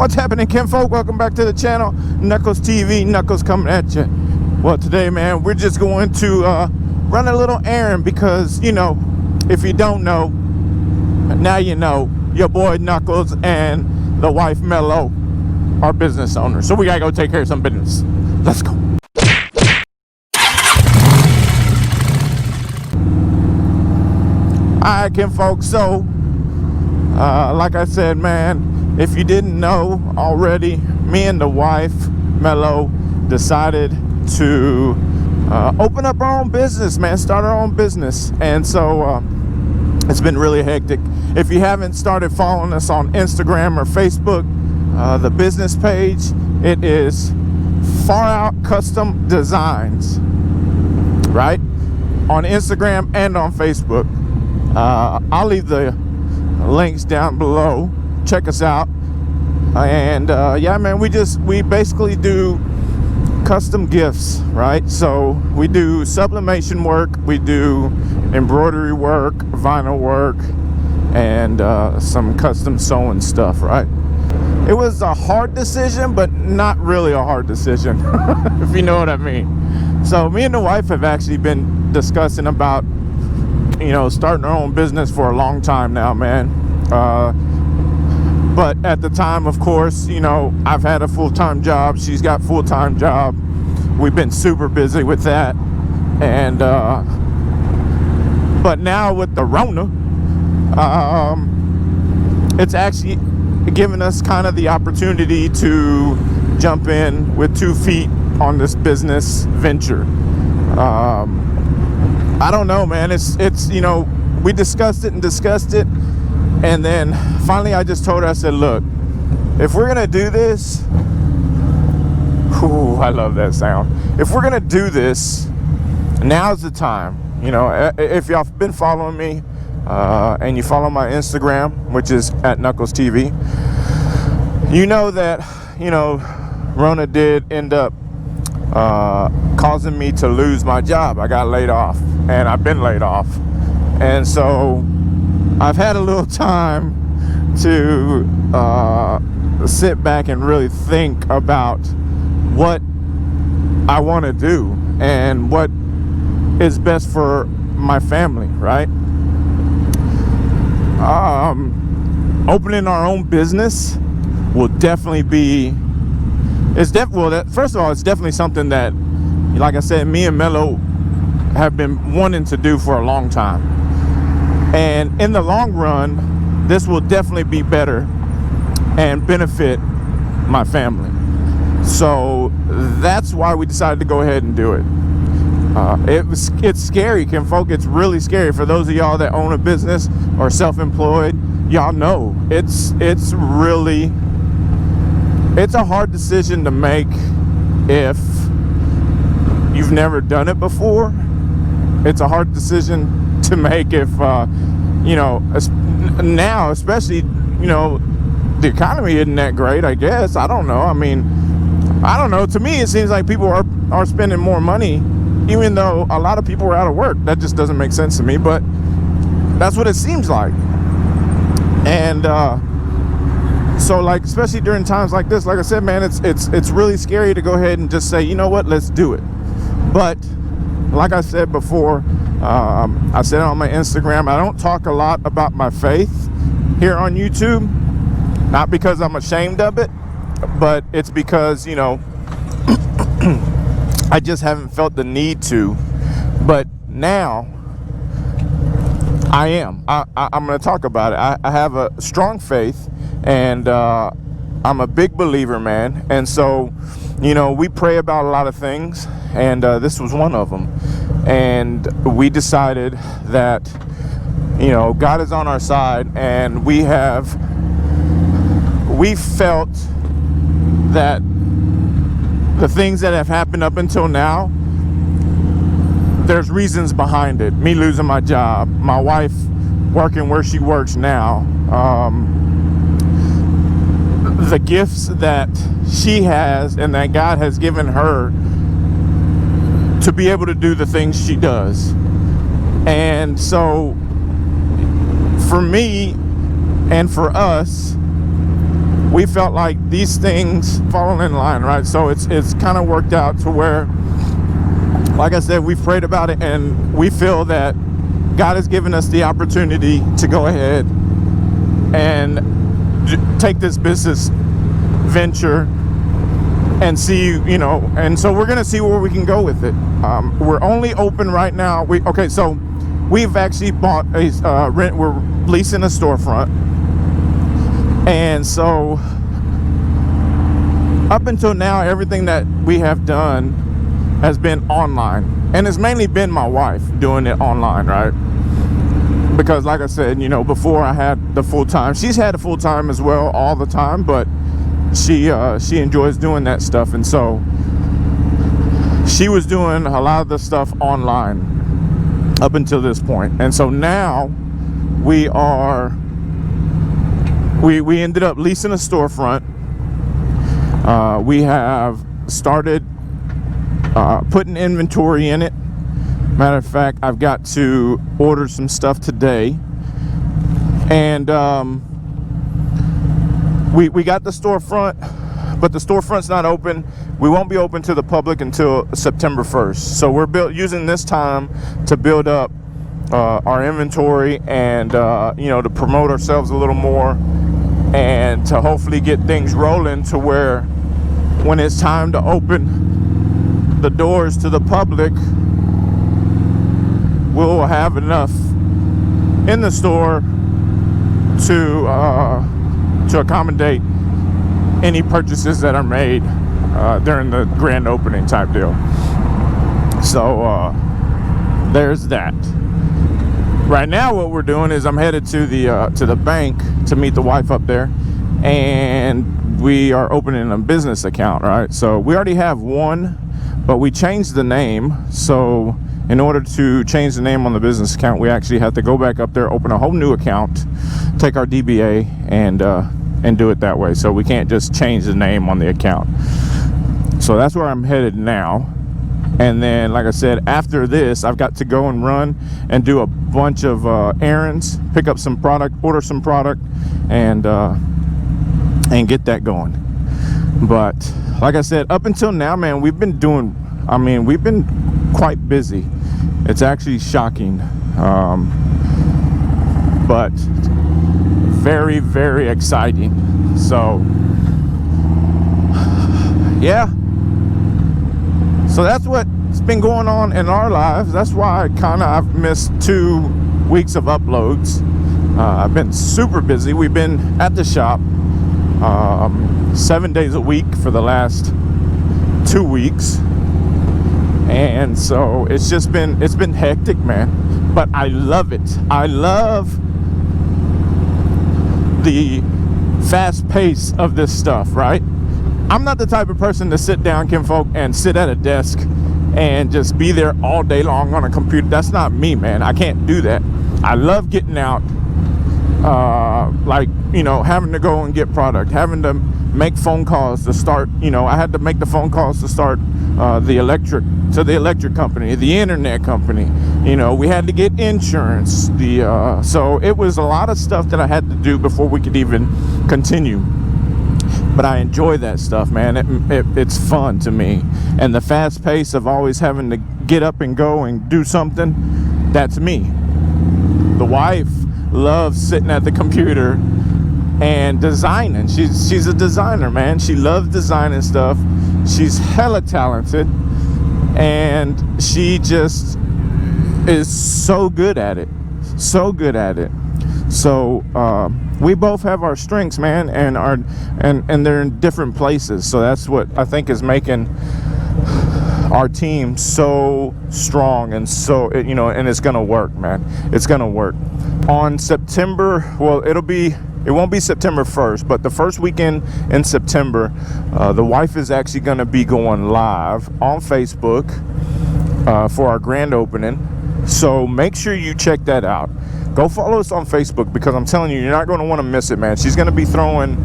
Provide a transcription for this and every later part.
What's happening, kinfolk? Welcome back to the channel. Knuckles TV, Knuckles coming at you. Well, today, man, we're just going to run a little errand because, you know, if you don't know, now you know. Your boy Knuckles and the wife Mello are business owners. So we gotta go take care of some business. Let's go. Alright, kinfolk, so like I said, man, if you didn't know already, me and the wife Mello decided to open up our own business, man, start our own business. And so it's been really hectic. If you haven't started following us on Instagram or Facebook, the business page, it is Far Out Custom Designs, right? On Instagram and on Facebook. I'll leave the links down below. Check us out. And yeah, man, we basically do custom gifts, right? So we do sublimation work, we do embroidery work, vinyl work, and some custom sewing stuff, right? It was a hard decision, but not really a hard decision, if you know what I mean. So me and the wife have actually been discussing about, you know, starting our own business for a long time now, man. But at the time, of course, you know, I've had a full-time job. She's got full-time job. We've been super busy with that. And, but now with the Rona, it's actually given us kind of the opportunity to jump in with 2 feet on this business venture. I don't know, man. It's you know, we discussed it, and then finally I just told her, I said, look, if we're gonna do this, ooh, I love that sound. If we're gonna do this, now's the time. You know, if y'all been following me and you follow my Instagram, which is at knucklestv, you know that, you know, Rona did end up causing me to lose my job. I got laid off, and I've been laid off, and so I've had a little time to sit back and really think about what I want to do and what is best for my family, right? Opening our own business will definitely be, first of all, it's definitely something that, like I said, me and Mello have been wanting to do for a long time. And in the long run, this will definitely be better and benefit my family. So that's why we decided to go ahead and do it. It's scary, kinfolk. It's really scary. For those of y'all that own a business or self-employed, y'all know it's a hard decision to make if you've never done it before. It's a hard decision to make if you know, now especially, you know, the economy isn't that great, I guess. I don't know. I mean, I don't know. To me, it seems like people are spending more money, even though a lot of people are out of work. That just doesn't make sense to me, but that's what it seems like. And so, like, especially during times like this, like I said, man, it's really scary to go ahead and just say, you know what, let's do it. But like I said before, I said on my Instagram, I don't talk a lot about my faith here on YouTube, not because I'm ashamed of it, but it's because, you know, I just haven't felt the need to. But now I am. I'm going to talk about it. I have a strong faith, and I'm a big believer, man. And so, you know, we pray about a lot of things, and this was one of them. And we decided that, you know, God is on our side, and we felt that the things that have happened up until now, there's reasons behind it. Me losing my job, my wife working where she works now, the gifts that she has and that God has given her to be able to do the things she does. And so for me and for us, we felt like these things fall in line, right? So it's kind of worked out to where, like I said, we've prayed about it, and we feel that God has given us the opportunity to go ahead and take this business venture and see, you know, and so we're gonna see where we can go with it. We're only open right now. So we've actually bought a we're leasing a storefront, and so up until now, everything that we have done has been online, and it's mainly been my wife doing it online, right? Because like I said, you know, before I had the full-time, she's had a full-time as well all the time, but she enjoys doing that stuff, and so she was doing a lot of the stuff online up until this point. And so now we ended up leasing a storefront. We have started putting inventory in it. Matter of fact, I've got to order some stuff today, and we got the storefront, but the storefront's not open. We won't be open to the public until September 1st. So we're using this time to build up our inventory, and you know, to promote ourselves a little more, and to hopefully get things rolling to where when it's time to open the doors to the public, we'll have enough in the store to accommodate any purchases that are made during the grand opening type deal. So there's that. Right now what we're doing is I'm headed to the bank to meet the wife up there, and we are opening a business account, right? So we already have one, but we changed the name. So in order to change the name on the business account, we actually have to go back up there, open a whole new account, take our DBA, and do it that way. So we can't just change the name on the account. So that's where I'm headed now. And then, like I said, after this, I've got to go and run and do a bunch of errands, pick up some product, order some product, and get that going. But like I said, up until now, man, we've been quite busy. It's actually shocking, but very, very exciting. So yeah, so that's what's been going on in our lives. That's why I've missed 2 weeks of uploads. I've been super busy. We've been at the shop 7 days a week for the last 2 weeks, and so it's been hectic, man. But I love it. I love the fast pace of this stuff, right? I'm not the type of person to sit down, kinfolk, and sit at a desk and just be there all day long on a computer. That's not me, man. I can't do that. I love getting out, like, you know, having to go and get product, having to make phone calls to start, you know, I had to make the phone calls to start the electric company, the internet company, you know, we had to get insurance, so it was a lot of stuff that I had to do before we could even continue. But I enjoy that stuff, man. It's fun to me. And the fast pace of always having to get up and go and do something, that's me. The wife loves sitting at the computer and designing. She's a designer, man. She loves designing stuff. She's hella talented, and she just is so good at it. So we both have our strengths, man, and they're in different places. So that's what I think is making our team so strong, and so, you know, and it's gonna work, man. It's gonna work. On September, well, it won't be September 1st, but the first weekend in September, the wife is actually gonna be going live on Facebook for our grand opening. So make sure you check that out. Go follow us on Facebook, because I'm telling you, you're not going to want to miss it, man. She's going to be throwing,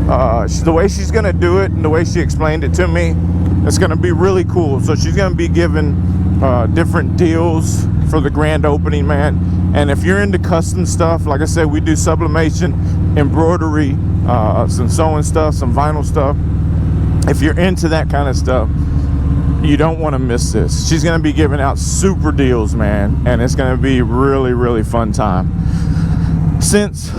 the way she's going to do it and the way she explained it to me, it's going to be really cool. So she's going to be giving different deals for the grand opening, man. And if you're into custom stuff, like I said, we do sublimation. embroidery, some sewing stuff, some vinyl stuff. If you're into that kind of stuff, you don't want to miss this. She's going to be giving out super deals, man, and it's going to be really, really fun time. Since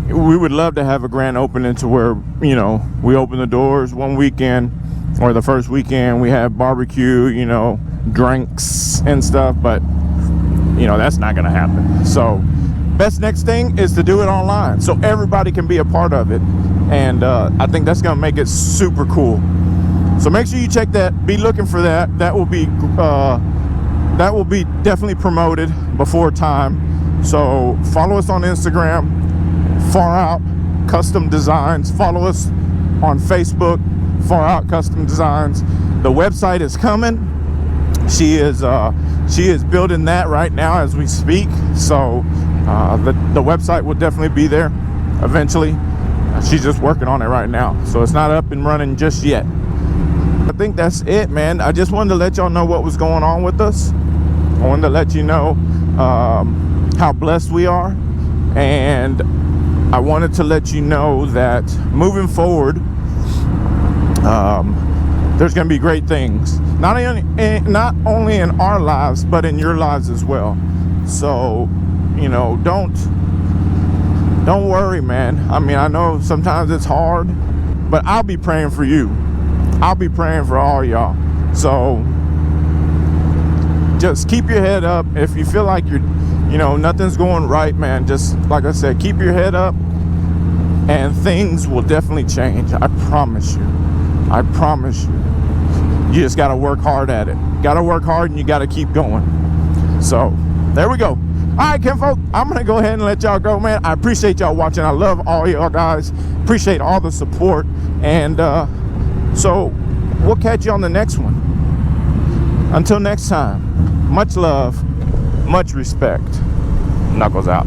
we would love to have a grand opening to where, you know, we open the doors one weekend, or the first weekend we have barbecue, you know, drinks and stuff, but you know, that's not going to happen. So best next thing is to do it online so everybody can be a part of it, and I think that's going to make it super cool. So make sure you check that, be looking for that. That will be definitely promoted before time. So follow us on Instagram, Far Out Custom Designs. Follow us on Facebook, Far Out Custom Designs. The website is coming. She is building that right now as we speak. So the website will definitely be there eventually. She's just working on it right now, so it's not up and running just yet. I think that's it, man. I just wanted to let y'all know what was going on with us. I wanted to let you know how blessed we are, and I wanted to let you know that moving forward, there's going to be great things, not only in our lives, but in your lives as well. So, you know, don't worry, man. I mean, I know sometimes it's hard, but I'll be praying for you. I'll be praying for all y'all. So just keep your head up. If you feel like you know, nothing's going right, man, just like I said, keep your head up and things will definitely change. I promise you. I promise you. You just got to work hard at it. Got to work hard, and you got to keep going. So there we go. All right, kinfolk, I'm going to go ahead and let y'all go, man. I appreciate y'all watching. I love all y'all guys. Appreciate all the support. And so we'll catch you on the next one. Until next time, much love, much respect. Knuckles out.